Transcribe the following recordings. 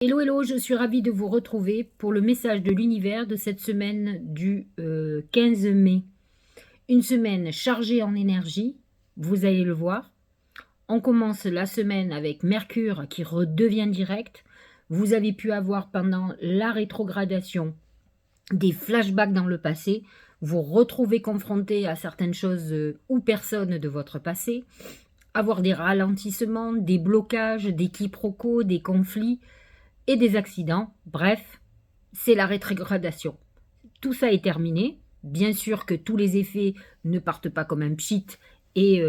Hello, hello, je suis ravie de vous retrouver pour le message de l'univers de cette semaine du 15 mai. Une semaine chargée en énergie, vous allez le voir. On commence la semaine avec Mercure qui redevient direct. Vous avez pu avoir pendant la rétrogradation des flashbacks dans le passé. Vous retrouvez confronté à certaines choses ou personnes de votre passé. Avoir des ralentissements, des blocages, des quiproquos, des conflits et des accidents. Bref, c'est la rétrogradation. Tout ça est terminé. Bien sûr que tous les effets ne partent pas comme un pchit et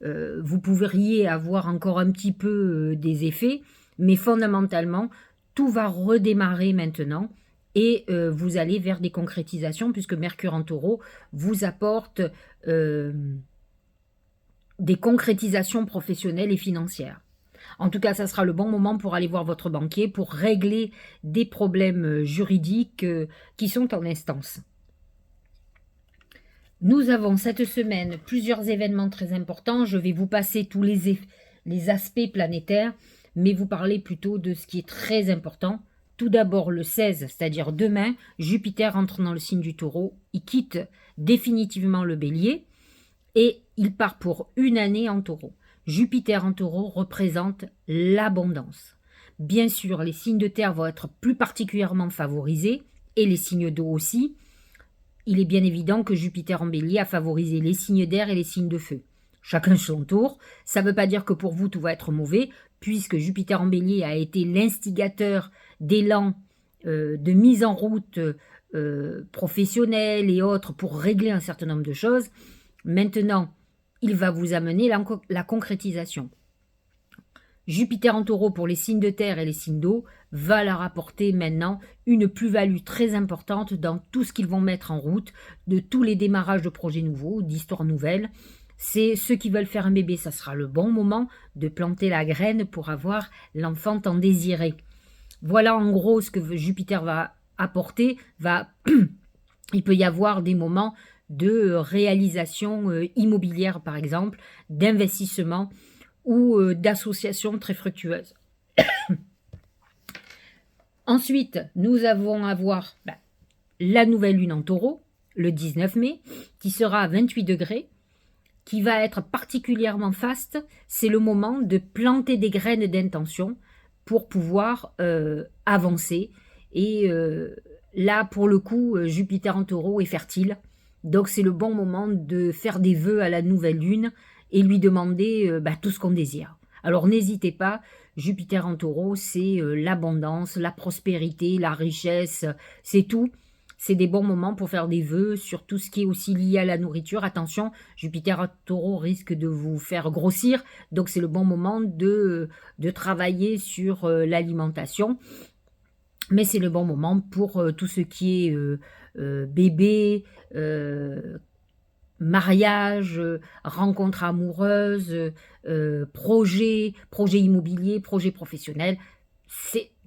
vous pourriez avoir encore un petit peu des effets, mais fondamentalement, tout va redémarrer maintenant et vous allez vers des concrétisations puisque Mercure en Taureau vous apporte des concrétisations professionnelles et financières. En tout cas, ça sera le bon moment pour aller voir votre banquier pour régler des problèmes juridiques qui sont en instance. Nous avons cette semaine plusieurs événements très importants. Je vais vous passer tous les aspects planétaires, mais vous parler plutôt de ce qui est très important. Tout d'abord, le 16, c'est-à-dire demain, Jupiter entre dans le signe du Taureau. Il quitte définitivement le Bélier et il part pour une année en Taureau. Jupiter en Taureau représente l'abondance. Bien sûr, les signes de terre vont être plus particulièrement favorisés, et les signes d'eau aussi. Il est bien évident que Jupiter en Bélier a favorisé les signes d'air et les signes de feu. Chacun son tour. Ça ne veut pas dire que pour vous tout va être mauvais, puisque Jupiter en Bélier a été l'instigateur d'élan de mise en route professionnelle et autres pour régler un certain nombre de choses. Maintenant, il va vous amener la concrétisation. Jupiter en Taureau pour les signes de terre et les signes d'eau va leur apporter maintenant une plus-value très importante dans tout ce qu'ils vont mettre en route, de tous les démarrages de projets nouveaux, d'histoires nouvelles. C'est ceux qui veulent faire un bébé, ça sera le bon moment de planter la graine pour avoir l'enfant tant désiré. Voilà en gros ce que Jupiter va apporter. Il peut y avoir des moments de réalisation immobilière, par exemple, d'investissement ou d'associations très fructueuses. Ensuite, nous allons avoir la nouvelle lune en Taureau, le 19 mai, qui sera à 28 degrés, qui va être particulièrement faste. C'est le moment de planter des graines d'intention pour pouvoir avancer. Et là, pour le coup, Jupiter en Taureau est fertile. Donc, c'est le bon moment de faire des vœux à la nouvelle lune et lui demander tout ce qu'on désire. Alors, n'hésitez pas, Jupiter en Taureau, c'est l'abondance, la prospérité, la richesse, c'est tout. C'est des bons moments pour faire des vœux sur tout ce qui est aussi lié à la nourriture. Attention, Jupiter en Taureau risque de vous faire grossir, donc c'est le bon moment de travailler sur l'alimentation. Mais c'est le bon moment pour tout ce qui est bébé, mariage, rencontre amoureuse, projet immobilier, projet professionnel.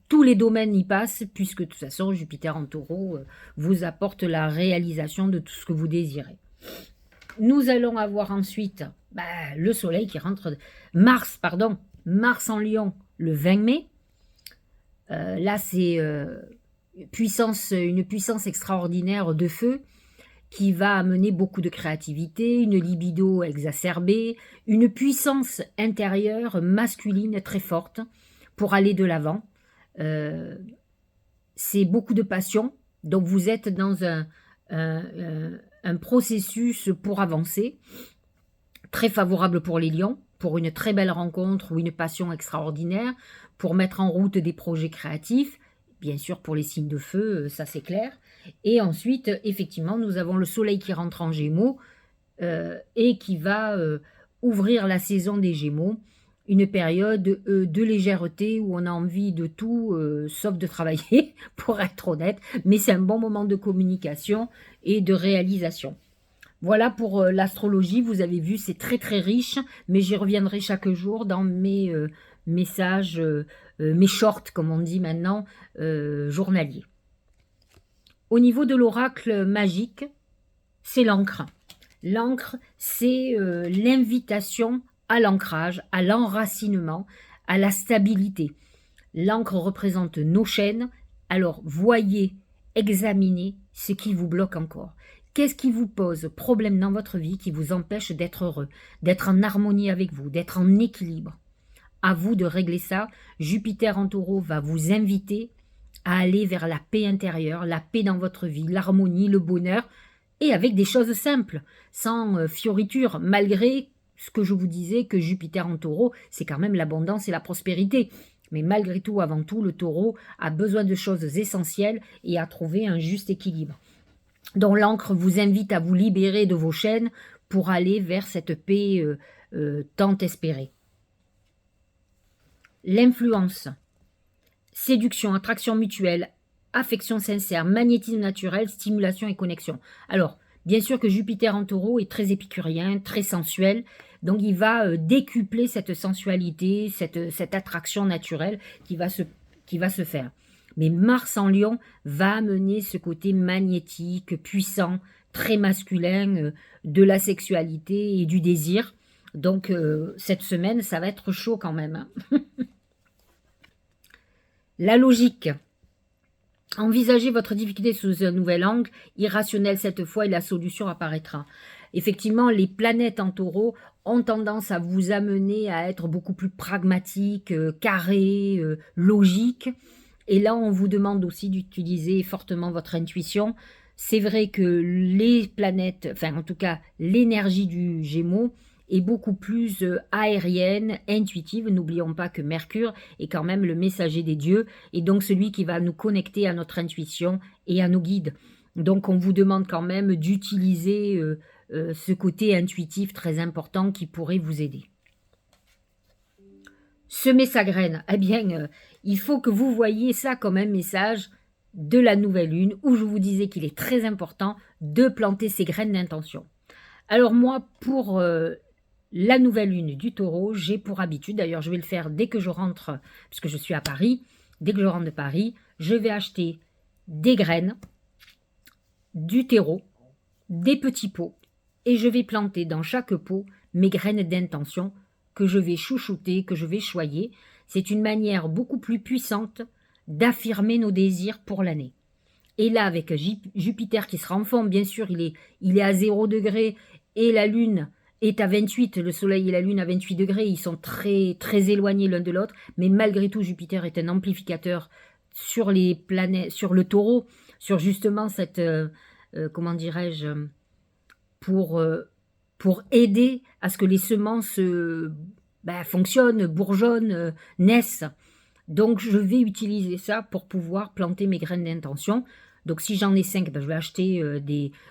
Tous les domaines y passent, puisque de toute façon, Jupiter en Taureau vous apporte la réalisation de tout ce que vous désirez. Nous allons avoir ensuite le Soleil qui rentre, Mars en Lion le 20 mai. Là, c'est une puissance extraordinaire de feu qui va amener beaucoup de créativité, une libido exacerbée, une puissance intérieure masculine très forte pour aller de l'avant. C'est beaucoup de passion, donc vous êtes dans un processus pour avancer, très favorable pour les lions, pour une très belle rencontre ou une passion extraordinaire, pour mettre en route des projets créatifs, bien sûr pour les signes de feu, ça c'est clair. Et ensuite, effectivement, nous avons le soleil qui rentre en Gémeaux et qui va ouvrir la saison des Gémeaux, une période de légèreté où on a envie de tout, sauf de travailler, pour être honnête, mais c'est un bon moment de communication et de réalisation. Voilà pour l'astrologie, vous avez vu, c'est très très riche, mais j'y reviendrai chaque jour dans mes messages, mes shorts, comme on dit maintenant, journaliers. Au niveau de l'oracle magique, c'est l'encre. L'encre, c'est l'invitation à l'ancrage, à l'enracinement, à la stabilité. L'encre représente nos chaînes. Alors, voyez, examinez ce qui vous bloque encore. Qu'est-ce qui vous pose problème dans votre vie qui vous empêche d'être heureux, d'être en harmonie avec vous, d'être en équilibre? À vous de régler ça. Jupiter en taureau va vous inviter à aller vers la paix intérieure, la paix dans votre vie, l'harmonie, le bonheur, et avec des choses simples, sans fioritures, malgré ce que je vous disais que Jupiter en taureau, c'est quand même l'abondance et la prospérité. Mais malgré tout, avant tout, le taureau a besoin de choses essentielles et à trouver un juste équilibre. Donc l'encre vous invite à vous libérer de vos chaînes pour aller vers cette paix tant espérée. L'influence, séduction, attraction mutuelle, affection sincère, magnétisme naturel, stimulation et connexion. Alors, bien sûr que Jupiter en taureau est très épicurien, très sensuel, donc il va décupler cette sensualité, cette attraction naturelle qui va se faire. Mais Mars en Lion va amener ce côté magnétique, puissant, très masculin de la sexualité et du désir. Donc cette semaine, ça va être chaud quand même. La logique. Envisagez votre difficulté sous un nouvel angle, irrationnel cette fois, et la solution apparaîtra. Effectivement, les planètes en taureau ont tendance à vous amener à être beaucoup plus pragmatique, carré, logique. Et là, on vous demande aussi d'utiliser fortement votre intuition. C'est vrai que les planètes, enfin en tout cas l'énergie du Gémeaux, est beaucoup plus aérienne, intuitive. N'oublions pas que Mercure est quand même le messager des dieux et donc celui qui va nous connecter à notre intuition et à nos guides. Donc on vous demande quand même d'utiliser ce côté intuitif très important qui pourrait vous aider. Semer sa graine, eh bien, il faut que vous voyiez ça comme un message de la nouvelle lune où je vous disais qu'il est très important de planter ses graines d'intention. Alors moi, pour la nouvelle lune du taureau, j'ai pour habitude, d'ailleurs je vais le faire dès que je rentre, puisque je suis à Paris, dès que je rentre de Paris, je vais acheter des graines, du terreau, des petits pots, et je vais planter dans chaque pot mes graines d'intention que je vais chouchouter, que je vais choyer. C'est une manière beaucoup plus puissante d'affirmer nos désirs pour l'année. Et là, avec Jupiter qui sera en forme, bien sûr, il est à 0 degré et la Lune est à 28, le Soleil et la Lune à 28 degrés, ils sont très, très éloignés l'un de l'autre, mais malgré tout, Jupiter est un amplificateur sur les planètes, sur le taureau, sur justement cette, comment dirais-je, pour aider à ce que les semences fonctionnent, bourgeonnent, naissent. Donc, je vais utiliser ça pour pouvoir planter mes graines d'intention. Donc, si j'en ai 5, je vais acheter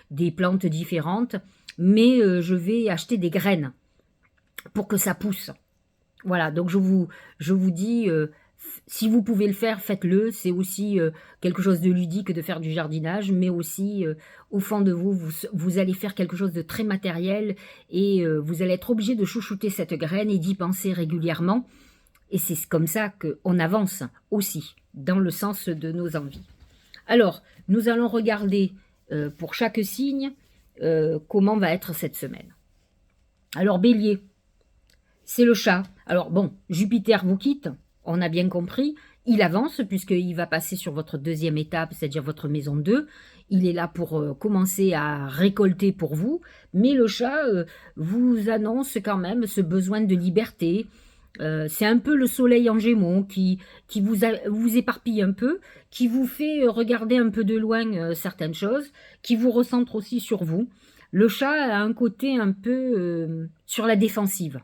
des plantes différentes, mais je vais acheter des graines pour que ça pousse. Voilà, donc je vous dis, si vous pouvez le faire, faites-le. C'est aussi quelque chose de ludique de faire du jardinage, mais aussi, au fond de vous, vous allez faire quelque chose de très matériel et vous allez être obligé de chouchouter cette graine et d'y penser régulièrement. Et c'est comme ça qu'on avance aussi, dans le sens de nos envies. Alors, nous allons regarder pour chaque signe comment va être cette semaine. Alors, Bélier, c'est le chat. Alors bon, Jupiter vous quitte, on a bien compris. Il avance puisqu'il va passer sur votre deuxième étape, c'est-à-dire votre maison 2. Il est là pour commencer à récolter pour vous. Mais le chat vous annonce quand même ce besoin de liberté. C'est un peu le soleil en gémeaux qui vous éparpille un peu, qui vous fait regarder un peu de loin certaines choses, qui vous recentre aussi sur vous. Le chat a un côté un peu sur la défensive.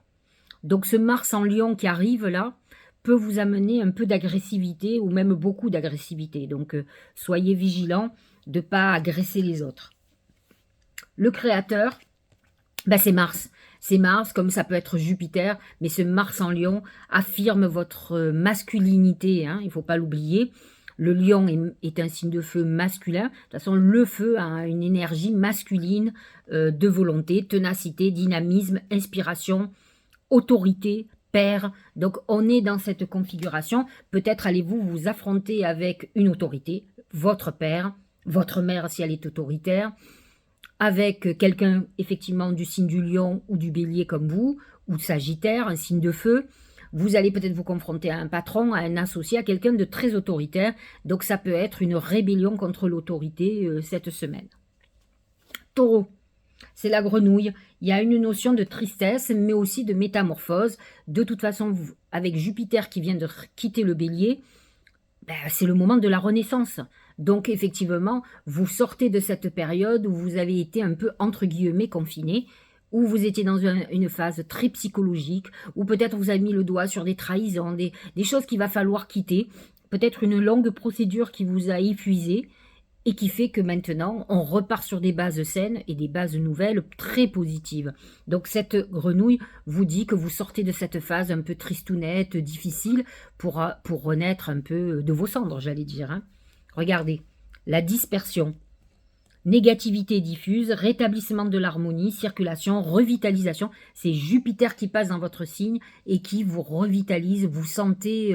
Donc ce Mars en Lion qui arrive là peut vous amener un peu d'agressivité ou même beaucoup d'agressivité. Donc soyez vigilants de ne pas agresser les autres. Le créateur, c'est Mars. C'est Mars, comme ça peut être Jupiter, mais ce Mars en Lion affirme votre masculinité, hein, il ne faut pas l'oublier. Le lion est un signe de feu masculin. De toute façon, le feu a une énergie masculine de volonté, ténacité, dynamisme, inspiration, autorité, père. Donc, on est dans cette configuration. Peut-être allez-vous vous affronter avec une autorité, votre père, votre mère si elle est autoritaire, avec quelqu'un effectivement du signe du lion ou du bélier comme vous, ou de Sagittaire, un signe de feu. Vous allez peut-être vous confronter à un patron, à un associé, à quelqu'un de très autoritaire. Donc ça peut être une rébellion contre l'autorité cette semaine. Taureau, c'est la grenouille. Il y a une notion de tristesse, mais aussi de métamorphose. De toute façon, avec Jupiter qui vient de quitter le bélier, ben, c'est le moment de la renaissance. Donc effectivement, vous sortez de cette période où vous avez été un peu, entre guillemets, confiné, où vous étiez dans une phase très psychologique, où peut-être vous avez mis le doigt sur des trahisons, des choses qu'il va falloir quitter, peut-être une longue procédure qui vous a épuisé, et qui fait que maintenant, on repart sur des bases saines et des bases nouvelles très positives. Donc cette grenouille vous dit que vous sortez de cette phase un peu tristounette, difficile, pour renaître un peu de vos cendres, j'allais dire. Hein. Regardez, la dispersion, négativité diffuse, rétablissement de l'harmonie, circulation, revitalisation. C'est Jupiter qui passe dans votre signe et qui vous revitalise. Vous sentez,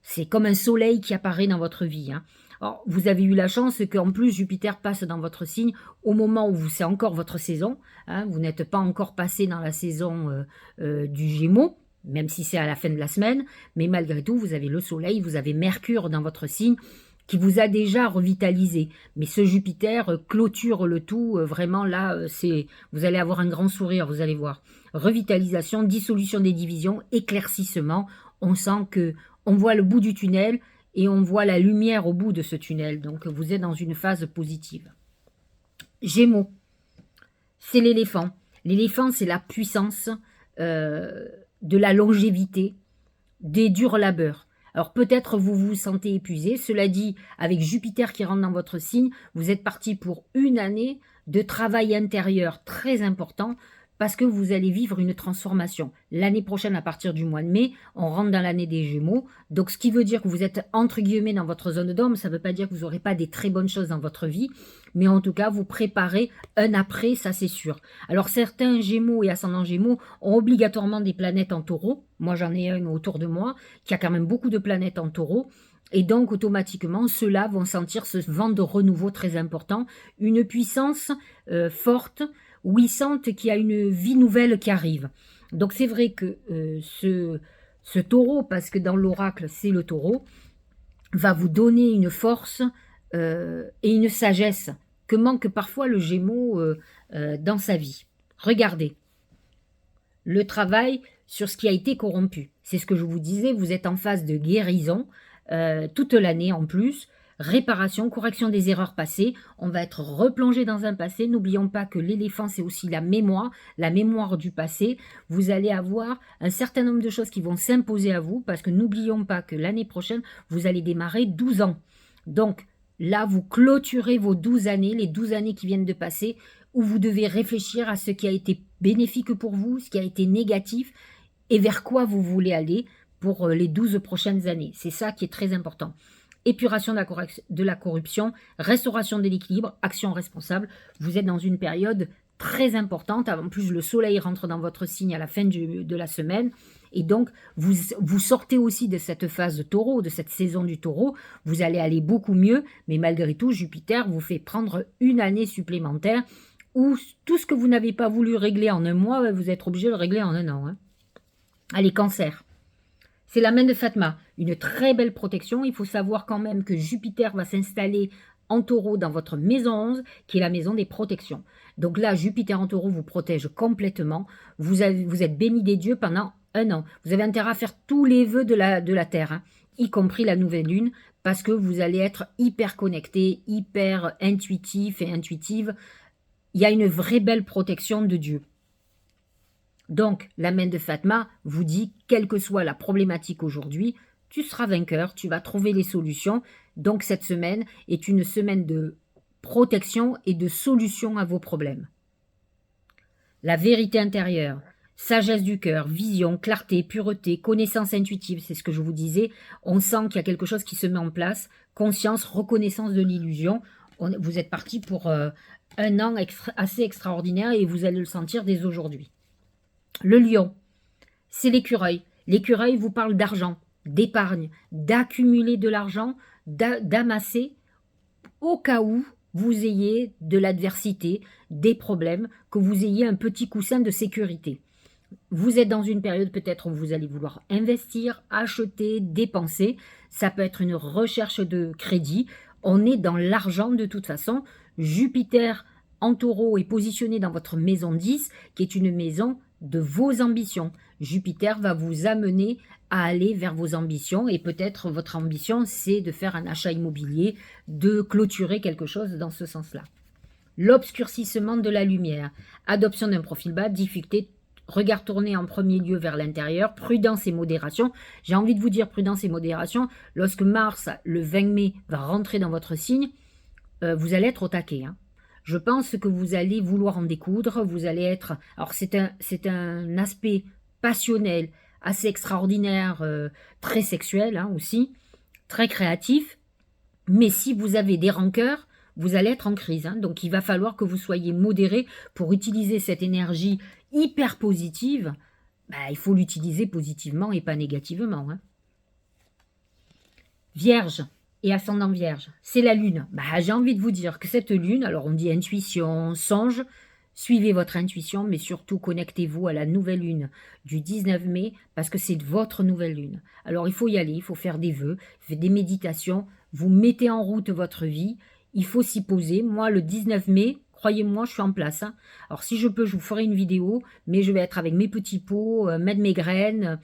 c'est comme un soleil qui apparaît dans votre vie. Hein. Alors, vous avez eu la chance qu'en plus Jupiter passe dans votre signe au moment où c'est encore votre saison. Hein, vous n'êtes pas encore passé dans la saison du Gémeaux, même si c'est à la fin de la semaine. Mais malgré tout, vous avez le soleil, vous avez Mercure dans votre signe qui vous a déjà revitalisé. Mais ce Jupiter clôture le tout. Vraiment là, vous allez avoir un grand sourire, vous allez voir. Revitalisation, dissolution des divisions, éclaircissement. On sent que on voit le bout du tunnel et on voit la lumière au bout de ce tunnel. Donc, vous êtes dans une phase positive. Gémeaux, c'est l'éléphant. L'éléphant, c'est la puissance de la longévité, des durs labeurs. Alors, peut-être vous vous sentez épuisé. Cela dit, avec Jupiter qui rentre dans votre signe, vous êtes parti pour une année de travail intérieur très important, parce que vous allez vivre une transformation. L'année prochaine, à partir du mois de mai, on rentre dans l'année des Gémeaux. Donc, ce qui veut dire que vous êtes, entre guillemets, dans votre zone d'ombre. Ça ne veut pas dire que vous n'aurez pas des très bonnes choses dans votre vie. Mais en tout cas, vous préparez un après, ça c'est sûr. Alors, certains Gémeaux et ascendants Gémeaux ont obligatoirement des planètes en taureau. Moi, j'en ai un autour de moi qui a quand même beaucoup de planètes en taureau. Et donc, automatiquement, ceux-là vont sentir ce vent de renouveau très important. Une puissance forte, où ils sentent qu'il y a une vie nouvelle qui arrive. Donc c'est vrai que ce taureau, parce que dans l'oracle c'est le taureau, va vous donner une force et une sagesse que manque parfois le Gémeaux dans sa vie. Regardez, le travail sur ce qui a été corrompu. C'est ce que je vous disais, vous êtes en phase de guérison toute l'année en plus. Réparation, correction des erreurs passées. On va être replongé dans un passé. N'oublions pas que l'éléphant, c'est aussi la mémoire du passé. Vous allez avoir un certain nombre de choses qui vont s'imposer à vous, parce que n'oublions pas que l'année prochaine, vous allez démarrer 12 ans. Donc là, vous clôturez vos 12 années, les 12 années qui viennent de passer, où vous devez réfléchir à ce qui a été bénéfique pour vous, ce qui a été négatif, et vers quoi vous voulez aller pour les 12 prochaines années. C'est ça qui est très important. Épuration de la corruption, restauration de l'équilibre, action responsable. Vous êtes dans une période très importante. En plus, le soleil rentre dans votre signe à la fin de la semaine. Et donc, vous sortez aussi de cette phase de taureau, de cette saison du taureau. Vous allez aller beaucoup mieux. Mais malgré tout, Jupiter vous fait prendre une année supplémentaire où tout ce que vous n'avez pas voulu régler en un mois, vous êtes obligé de le régler en un an. Hein. Allez, cancer. C'est la main de Fatma, une très belle protection. Il faut savoir quand même que Jupiter va s'installer en taureau dans votre maison 11, qui est la maison des protections. Donc là, Jupiter en taureau vous protège complètement. Vous êtes béni des dieux pendant un an. Vous avez intérêt à faire tous les vœux de la Terre, hein, y compris la nouvelle lune, parce que vous allez être hyper connecté, hyper intuitif et intuitive. Il y a une vraie belle protection de Dieu. Donc, la main de Fatma vous dit, quelle que soit la problématique aujourd'hui, tu seras vainqueur, tu vas trouver les solutions. Donc, cette semaine est une semaine de protection et de solution à vos problèmes. La vérité intérieure, sagesse du cœur, vision, clarté, pureté, connaissance intuitive, c'est ce que je vous disais. On sent qu'il y a quelque chose qui se met en place. Conscience, reconnaissance de l'illusion. Vous êtes parti pour un an assez extraordinaire et vous allez le sentir dès aujourd'hui. Le lion, c'est l'écureuil. L'écureuil vous parle d'argent, d'épargne, d'accumuler de l'argent, d'amasser au cas où vous ayez de l'adversité, des problèmes, que vous ayez un petit coussin de sécurité. Vous êtes dans une période peut-être où vous allez vouloir investir, acheter, dépenser. Ça peut être une recherche de crédit. On est dans l'argent de toute façon. Jupiter en taureau est positionné dans votre maison 10, qui est une maison de vos ambitions. Jupiter va vous amener à aller vers vos ambitions et peut-être votre ambition, c'est de faire un achat immobilier, de clôturer quelque chose dans ce sens-là. L'obscurcissement de la lumière, adoption d'un profil bas, difficulté, regard tourné en premier lieu vers l'intérieur, prudence et modération. J'ai envie de vous dire prudence et modération. Lorsque Mars, le 20 mai, va rentrer dans votre signe, vous allez être au taquet. Hein. Je pense que vous allez vouloir en découdre, vous allez être... Alors c'est un aspect passionnel, assez extraordinaire, très sexuel hein, aussi, très créatif. Mais si vous avez des rancœurs, vous allez être en crise. Hein. Donc, il va falloir que vous soyez modéré pour utiliser cette énergie hyper positive. Bah, il faut l'utiliser positivement et pas négativement. Hein. Vierge et ascendant vierge, c'est la lune. Bah, j'ai envie de vous dire que cette lune, alors on dit intuition, songe, suivez votre intuition, mais surtout connectez-vous à la nouvelle lune du 19 mai parce que c'est votre nouvelle lune. Alors, il faut y aller, il faut faire des vœux, des méditations, vous mettez en route votre vie. Il faut s'y poser. Moi, le 19 mai, croyez-moi, je suis en place. Hein. Alors, si je peux, je vous ferai une vidéo, mais je vais être avec mes petits pots, mettre mes graines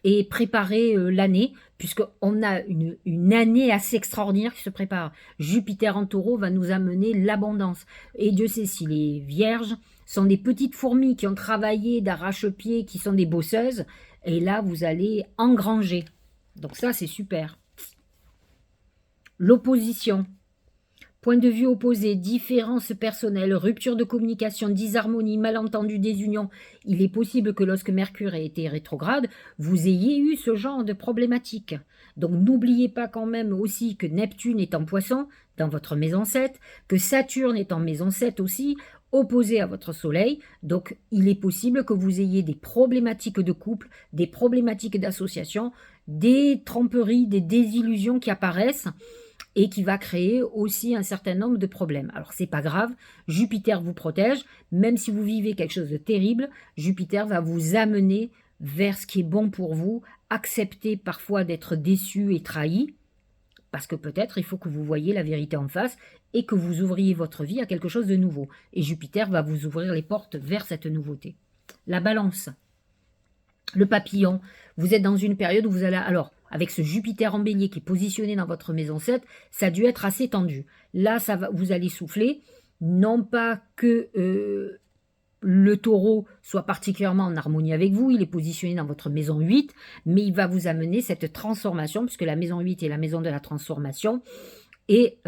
et préparer l'année, puisqu'on a une année assez extraordinaire qui se prépare. Jupiter en taureau va nous amener l'abondance. Et Dieu sait si les vierges sont des petites fourmis qui ont travaillé d'arrache-pied, qui sont des bosseuses, et là, vous allez engranger. Donc ça, c'est super. L'opposition. Point de vue opposé, différences personnelles, rupture de communication, disharmonie, malentendu, désunion. Il est possible que lorsque Mercure ait été rétrograde, vous ayez eu ce genre de problématique. Donc n'oubliez pas quand même aussi que Neptune est en Poisson, dans votre maison 7, que Saturne est en maison 7 aussi, opposé à votre Soleil. Donc il est possible que vous ayez des problématiques de couple, des problématiques d'association, des tromperies, des désillusions qui apparaissent, et qui va créer aussi un certain nombre de problèmes. Alors, c'est pas grave, Jupiter vous protège, même si vous vivez quelque chose de terrible, Jupiter va vous amener vers ce qui est bon pour vous, accepter parfois d'être déçu et trahi, parce que peut-être il faut que vous voyiez la vérité en face et que vous ouvriez votre vie à quelque chose de nouveau. Et Jupiter va vous ouvrir les portes vers cette nouveauté. La balance, le papillon, vous êtes dans une période où vous allez... Alors, avec ce Jupiter en bélier qui est positionné dans votre maison 7, ça a dû être assez tendu. Là, vous allez souffler. Non pas que le taureau soit particulièrement en harmonie avec vous, il est positionné dans votre maison 8, mais il va vous amener cette transformation, puisque la maison 8 est la maison de la transformation, et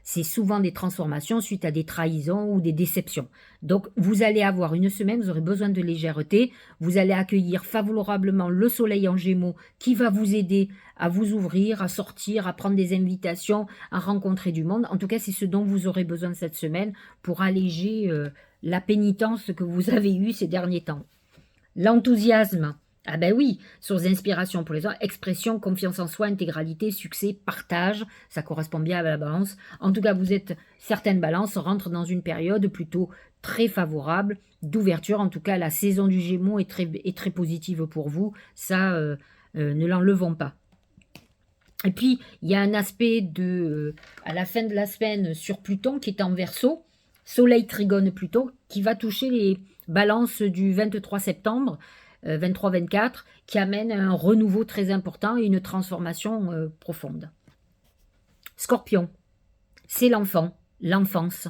c'est souvent des transformations suite à des trahisons ou des déceptions. Donc, vous allez avoir une semaine, vous aurez besoin de légèreté, vous allez accueillir favorablement le soleil en gémeaux qui va vous aider à vous ouvrir, à sortir, à prendre des invitations, à rencontrer du monde. En tout cas, c'est ce dont vous aurez besoin cette semaine pour alléger la pénitence que vous avez eue ces derniers temps. L'enthousiasme. Ah ben oui, source d'inspiration pour les autres, expression, confiance en soi, intégralité, succès, partage, ça correspond bien à la balance. En tout cas, certaines balances rentrent dans une période plutôt très favorable d'ouverture. En tout cas, la saison du Gémeaux est très positive pour vous. Ça, ne l'enlevons pas. Et puis, il y a un aspect à la fin de la semaine sur Pluton qui est en Verseau, Soleil trigone Pluton, qui va toucher les balances du 23 septembre, 23-24, qui amène un renouveau très important et une transformation profonde. Scorpion, c'est l'enfance.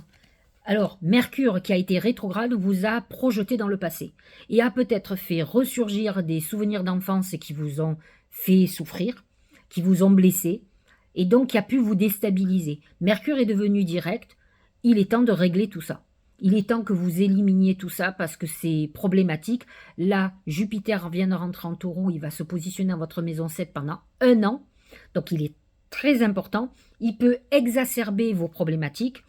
Alors, Mercure, qui a été rétrograde, vous a projeté dans le passé et a peut-être fait ressurgir des souvenirs d'enfance qui vous ont fait souffrir, qui vous ont blessé, et donc qui a pu vous déstabiliser. Mercure est devenu direct, il est temps de régler tout ça. Il est temps que vous éliminiez tout ça parce que c'est problématique. Là, Jupiter vient de rentrer en taureau, il va se positionner dans votre maison 7 pendant 1 an. Donc, il est très important. Il peut exacerber vos problématiques.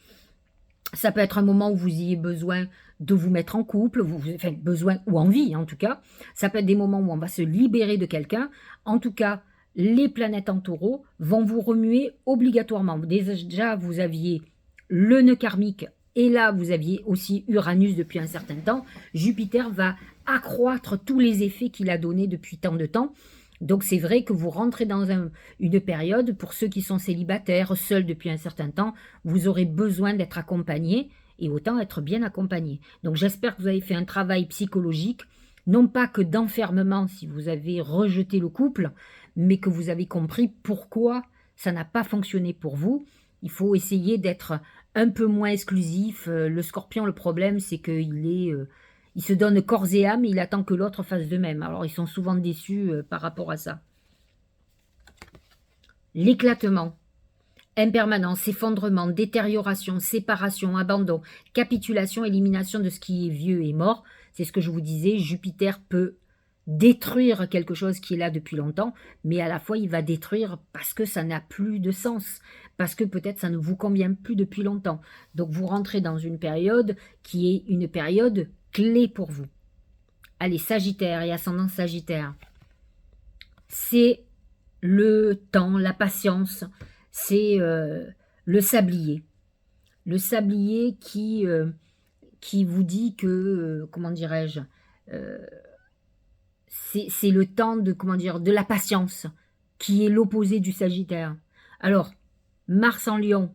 Ça peut être un moment où vous ayez besoin de vous mettre en couple, enfin, besoin ou envie en tout cas. Ça peut être des moments où on va se libérer de quelqu'un. En tout cas, les planètes en taureau vont vous remuer obligatoirement. Déjà, vous aviez le nœud karmique Et là, vous aviez aussi Uranus depuis un certain temps. Jupiter va accroître tous les effets qu'il a donnés depuis tant de temps. Donc c'est vrai que vous rentrez dans une période, pour ceux qui sont célibataires, seuls depuis un certain temps, vous aurez besoin d'être accompagnés, et autant être bien accompagné. Donc j'espère que vous avez fait un travail psychologique, non pas que d'enfermement si vous avez rejeté le couple, mais que vous avez compris pourquoi ça n'a pas fonctionné pour vous. Il faut essayer d'être un peu moins exclusif. Le Scorpion, le problème, c'est il se donne corps et âme et il attend que l'autre fasse de même. Alors, ils sont souvent déçus par rapport à ça. L'éclatement, impermanence, effondrement, détérioration, séparation, abandon, capitulation, élimination de ce qui est vieux et mort. C'est ce que je vous disais, Jupiter peut détruire quelque chose qui est là depuis longtemps, mais à la fois il va détruire parce que ça n'a plus de sens, parce que peut-être ça ne vous convient plus depuis longtemps. Donc vous rentrez dans une période qui est une période clé pour vous. Allez, Sagittaire et ascendant Sagittaire, c'est le temps, la patience, c'est le sablier. Le sablier qui vous dit que, comment dirais-je, c'est le temps de, comment dire, de la patience, qui est l'opposé du Sagittaire. Alors, Mars en Lion,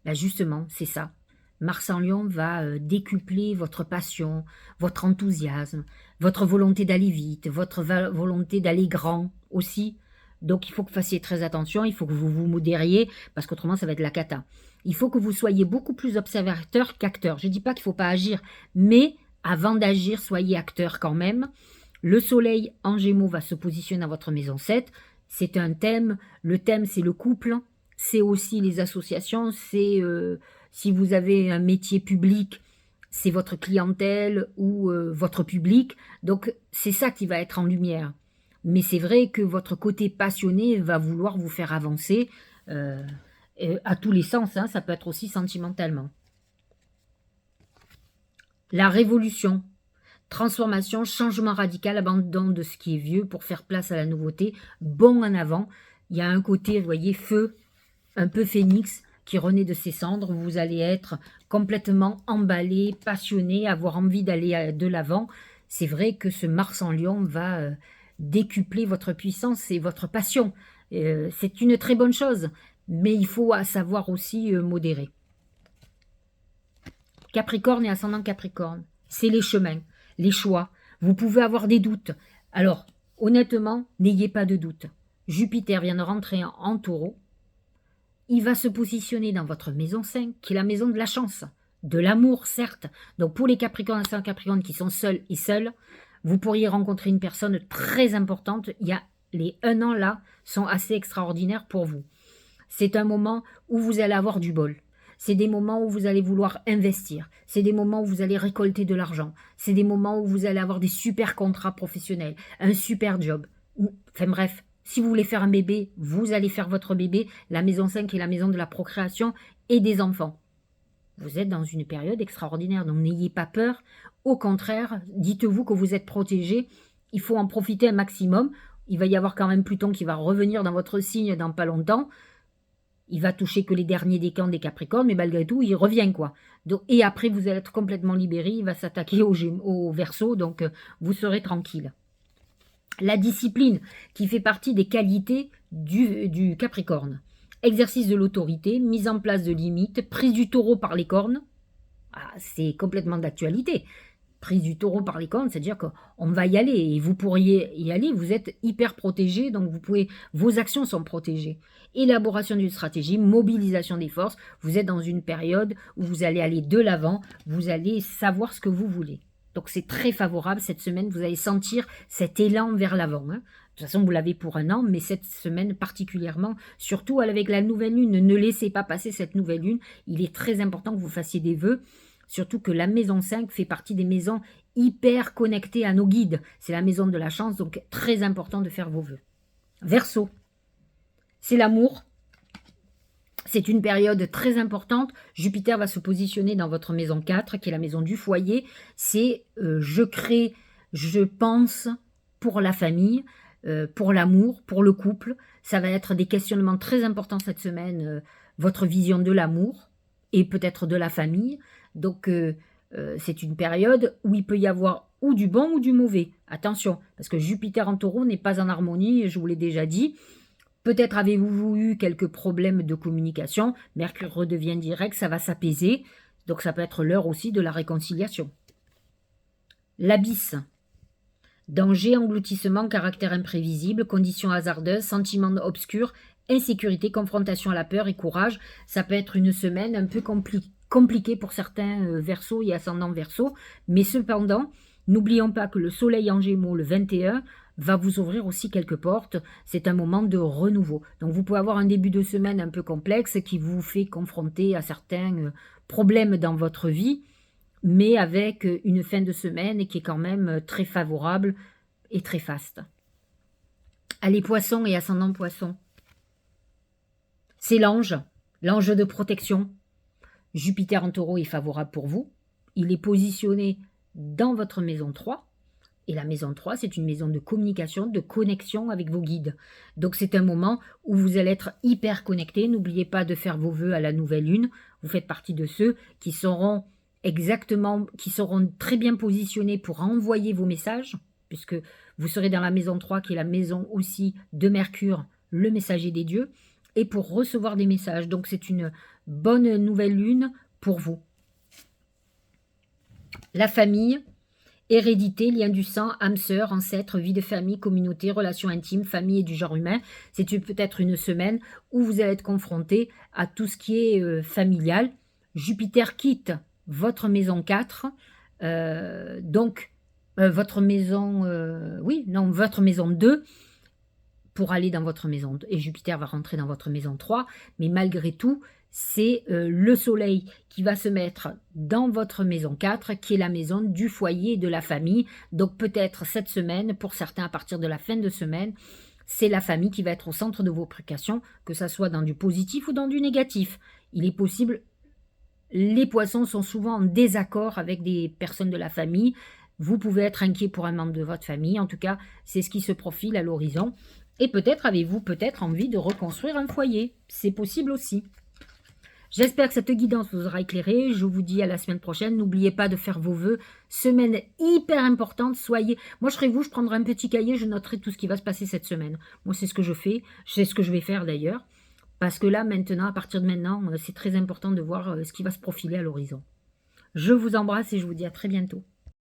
là justement, c'est ça. Mars en Lion va décupler votre passion, votre enthousiasme, votre volonté d'aller vite, votre volonté d'aller grand aussi. Donc, il faut que vous fassiez très attention, il faut que vous vous modériez, parce qu'autrement, ça va être la cata. Il faut que vous soyez beaucoup plus observateur qu'acteur. Je ne dis pas qu'il ne faut pas agir, mais avant d'agir, soyez acteur quand même. Le soleil en Gémeaux va se positionner dans votre maison 7. C'est un thème. Le thème, c'est le couple. C'est aussi les associations. C'est si vous avez un métier public, c'est votre clientèle ou votre public. Donc, c'est ça qui va être en lumière. Mais c'est vrai que votre côté passionné va vouloir vous faire avancer à tous les sens. Hein. Ça peut être aussi sentimentalement. La révolution. Transformation, changement radical, abandon de ce qui est vieux pour faire place à la nouveauté, bond en avant. Il y a un côté, vous voyez, feu, un peu phénix, qui renaît de ses cendres. Vous allez être complètement emballé, passionné, avoir envie d'aller de l'avant. C'est vrai que ce Mars en Lion va décupler votre puissance et votre passion. C'est une très bonne chose, mais il faut savoir aussi modérer. Capricorne et ascendant Capricorne, c'est les chemins. Les choix, vous pouvez avoir des doutes. Alors, honnêtement, n'ayez pas de doute. Jupiter vient de rentrer en Taureau. Il va se positionner dans votre maison 5, qui est la maison de la chance, de l'amour, certes. Donc, pour les Capricornes et Capricornes qui sont seuls et seuls, vous pourriez rencontrer une personne très importante. Les 1 an là sont assez extraordinaires pour vous. C'est un moment où vous allez avoir du bol. C'est des moments où vous allez vouloir investir. C'est des moments où vous allez récolter de l'argent. C'est des moments où vous allez avoir des super contrats professionnels, un super job. Enfin bref, si vous voulez faire un bébé, vous allez faire votre bébé. La maison 5 est la maison de la procréation et des enfants. Vous êtes dans une période extraordinaire, donc n'ayez pas peur. Au contraire, dites-vous que vous êtes protégé. Il faut en profiter un maximum. Il va y avoir quand même Pluton qui va revenir dans votre signe dans pas longtemps. Il va toucher que les derniers décans des Capricornes, mais malgré tout, il revient, quoi. Donc, et après, vous allez être complètement libéré. Il va s'attaquer au Verseau, donc vous serez tranquille. La discipline, qui fait partie des qualités du Capricorne. Exercice de l'autorité, mise en place de limites, prise du taureau par les cornes. Ah, c'est complètement d'actualité. Prise du taureau par les cornes, c'est-à-dire qu'on va y aller et vous pourriez y aller, vous êtes hyper protégé, donc vos actions sont protégées. Élaboration d'une stratégie, mobilisation des forces, vous êtes dans une période où vous allez aller de l'avant, vous allez savoir ce que vous voulez. Donc c'est très favorable cette semaine, vous allez sentir cet élan vers l'avant. Hein. De toute façon, vous l'avez pour 1 an, mais cette semaine particulièrement, surtout avec la nouvelle lune, ne laissez pas passer cette nouvelle lune. Il est très important que vous fassiez des vœux. Surtout que la maison 5 fait partie des maisons hyper connectées à nos guides. C'est la maison de la chance, donc très important de faire vos vœux. Verseau, c'est l'amour. C'est une période très importante. Jupiter va se positionner dans votre maison 4, qui est la maison du foyer. C'est je crée, je pense pour la famille, pour l'amour, pour le couple. Ça va être des questionnements très importants cette semaine. Votre vision de l'amour et peut-être de la famille. Donc, c'est une période où il peut y avoir ou du bon ou du mauvais. Attention, parce que Jupiter en taureau n'est pas en harmonie, je vous l'ai déjà dit. Peut-être avez-vous eu quelques problèmes de communication. Mercure redevient direct, ça va s'apaiser. Donc, ça peut être l'heure aussi de la réconciliation. L'abysse. Danger, engloutissement, caractère imprévisible, conditions hasardeuses, sentiments obscurs, insécurité, confrontation à la peur et courage. Ça peut être une semaine un peu compliquée pour certains Verseaux et ascendants Verseaux. Mais cependant, n'oublions pas que le soleil en Gémeaux, le 21, va vous ouvrir aussi quelques portes. C'est un moment de renouveau. Donc vous pouvez avoir un début de semaine un peu complexe qui vous fait confronter à certains problèmes dans votre vie, mais avec une fin de semaine qui est quand même très favorable et très faste. Allez, poissons et ascendant poissons. C'est l'ange de protection. Jupiter en taureau est favorable pour vous. Il est positionné dans votre maison 3. Et la maison 3, c'est une maison de communication, de connexion avec vos guides. Donc c'est un moment où vous allez être hyper connecté. N'oubliez pas de faire vos vœux à la nouvelle lune. Vous faites partie de ceux qui seront très bien positionnés pour envoyer vos messages, puisque vous serez dans la maison 3, qui est la maison aussi de Mercure, le messager des dieux, et pour recevoir des messages. Donc c'est une bonne nouvelle lune pour vous. La famille, hérédité, lien du sang, âme sœur, ancêtre, vie de famille, communauté, relations intimes, famille et du genre humain. C'est peut-être une semaine où vous allez être confronté à tout ce qui est familial. Jupiter quitte votre maison 4, votre maison, votre maison 2, pour aller dans votre maison, et Jupiter va rentrer dans votre maison 3, mais malgré tout, c'est le soleil qui va se mettre dans votre maison 4, qui est la maison du foyer et de la famille. Donc peut-être cette semaine, pour certains à partir de la fin de semaine, c'est la famille qui va être au centre de vos préoccupations, que ça soit dans du positif ou dans du négatif. Il est possible. Les poissons sont souvent en désaccord avec des personnes de la famille. Vous pouvez être inquiet pour un membre de votre famille. En tout cas, c'est ce qui se profile à l'horizon. Et peut-être avez-vous envie de reconstruire un foyer. C'est possible aussi. J'espère que cette guidance vous aura éclairé. Je vous dis à la semaine prochaine. N'oubliez pas de faire vos vœux. Semaine hyper importante. Moi, je serai vous, je prendrai un petit cahier. Je noterai tout ce qui va se passer cette semaine. Moi, c'est ce que je fais. C'est ce que je vais faire d'ailleurs. Parce que là, maintenant, à partir de maintenant, c'est très important de voir ce qui va se profiler à l'horizon. Je vous embrasse et je vous dis à très bientôt.